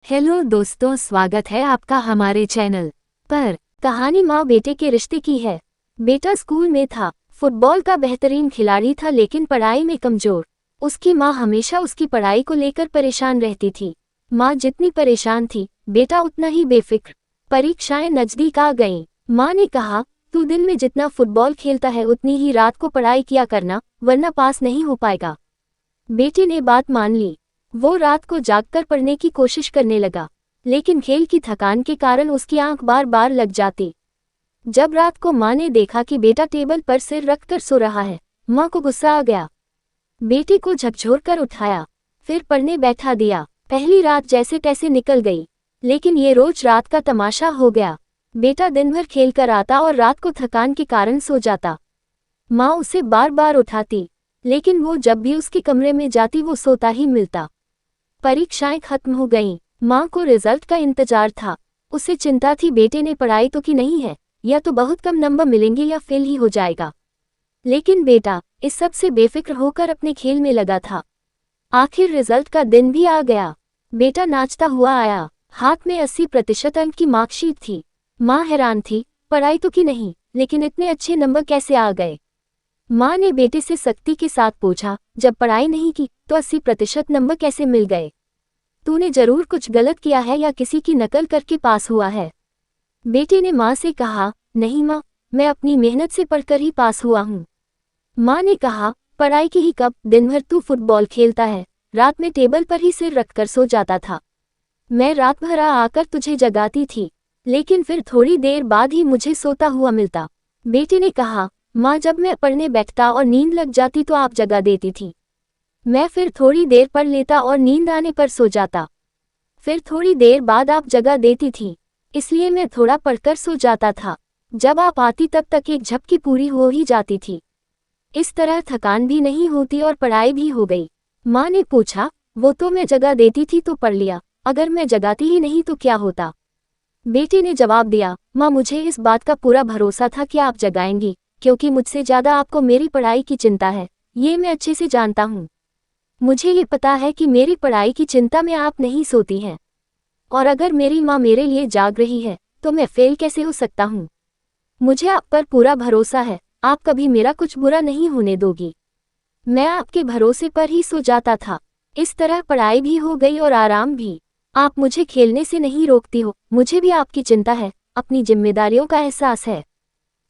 Hello दोस्तों, स्वागत है आपका हमारे चैनल पर। कहानी माँ बेटे के रिश्ते की है। बेटा स्कूल में था, फुटबॉल का बेहतरीन खिलाड़ी था लेकिन पढ़ाई में कमजोर। उसकी माँ हमेशा उसकी पढ़ाई को लेकर परेशान रहती थी। माँ जितनी परेशान थी, बेटा उतना ही बेफिक्र। परीक्षाएं नजदीक आ गईं। माँ ने कहा, तू दिन में जितना फुटबॉल खेलता है उतनी ही रात को पढ़ाई किया करना, वरना पास नहीं हो पाएगा। बेटे ने बात मान ली। वो रात को जागकर पढ़ने की कोशिश करने लगा, लेकिन खेल की थकान के कारण उसकी आंख बार बार लग जाती। जब रात को माँ ने देखा कि बेटा टेबल पर सिर रखकर सो रहा है, माँ को गुस्सा आ गया। बेटे को झकझोरकर उठाया, फिर पढ़ने बैठा दिया। पहली रात जैसे तैसे निकल गई, लेकिन ये रोज रात का तमाशा हो गया। बेटा दिन भर खेल कर आता और रात को थकान के कारण सो जाता। माँ उसे बार बार उठाती, लेकिन वो जब भी उसके कमरे में जाती वो सोता ही मिलता। परीक्षाएं खत्म हो गईं। माँ को रिजल्ट का इंतजार था। उसे चिंता थी बेटे ने पढ़ाई तो की नहीं है, या तो बहुत कम नंबर मिलेंगे या फेल ही हो जाएगा। लेकिन बेटा इस सब से बेफिक्र होकर अपने खेल में लगा था। आखिर रिजल्ट का दिन भी आ गया। बेटा नाचता हुआ आया, हाथ में 80% अंक की मार्कशीट थी। माँ हैरान थी, पढ़ाई तो की नहीं, लेकिन इतने अच्छे नंबर कैसे आ गए। माँ ने बेटे से सख्ती के साथ पूछा, जब पढ़ाई नहीं की तो 80% नंबर कैसे मिल गए? तूने जरूर कुछ गलत किया है या किसी की नकल करके पास हुआ है। बेटे ने माँ से कहा, नहीं माँ, मैं अपनी मेहनत से पढ़कर ही पास हुआ हूँ। माँ ने कहा, पढ़ाई की ही कब, दिन भर तू फुटबॉल खेलता है, रात में टेबल पर ही सिर रखकर सो जाता था। मैं रात भर आकर तुझे जगाती थी, लेकिन फिर थोड़ी देर बाद ही मुझे सोता हुआ मिलता। बेटे ने कहा, माँ जब मैं पढ़ने बैठता और नींद लग जाती तो आप जगा देती थी। मैं फिर थोड़ी देर पढ़ लेता और नींद आने पर सो जाता। फिर थोड़ी देर बाद आप जगा देती थी, इसलिए मैं थोड़ा पढ़कर सो जाता था। जब आप आती तब तक एक झपकी पूरी हो ही जाती थी। इस तरह थकान भी नहीं होती और पढ़ाई भी हो गई। माँ ने पूछा, वो तो मैं जगा देती थी तो पढ़ लिया, अगर मैं जगाती ही नहीं तो क्या होता? बेटे ने जवाब दिया, माँ मुझे इस बात का पूरा भरोसा था कि आप जगाएंगी, क्योंकि मुझसे ज़्यादा आपको मेरी पढ़ाई की चिंता है, ये मैं अच्छे से जानता हूँ। मुझे ये पता है कि मेरी पढ़ाई की चिंता में आप नहीं सोती हैं, और अगर मेरी माँ मेरे लिए जाग रही है तो मैं फेल कैसे हो सकता हूँ। मुझे आप पर पूरा भरोसा है, आप कभी मेरा कुछ बुरा नहीं होने दोगी। मैं आपके भरोसे पर ही सो जाता था। इस तरह पढ़ाई भी हो गई और आराम भी। आप मुझे खेलने से नहीं रोकती हो, मुझे भी आपकी चिंता है, अपनी जिम्मेदारियों का एहसास है।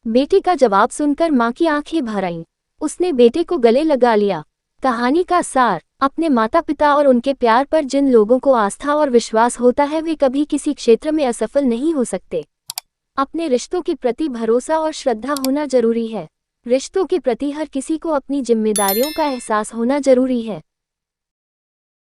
बेटे का जवाब सुनकर माँ की आंखें भर आईं। उसने बेटे को गले लगा लिया। कहानी का सार, अपने माता पिता और उनके प्यार पर जिन लोगों को आस्था और विश्वास होता है वे कभी किसी क्षेत्र में असफल नहीं हो सकते। अपने रिश्तों के प्रति भरोसा और श्रद्धा होना जरूरी है। रिश्तों के प्रति हर किसी को अपनी जिम्मेदारियों का एहसास होना जरूरी है।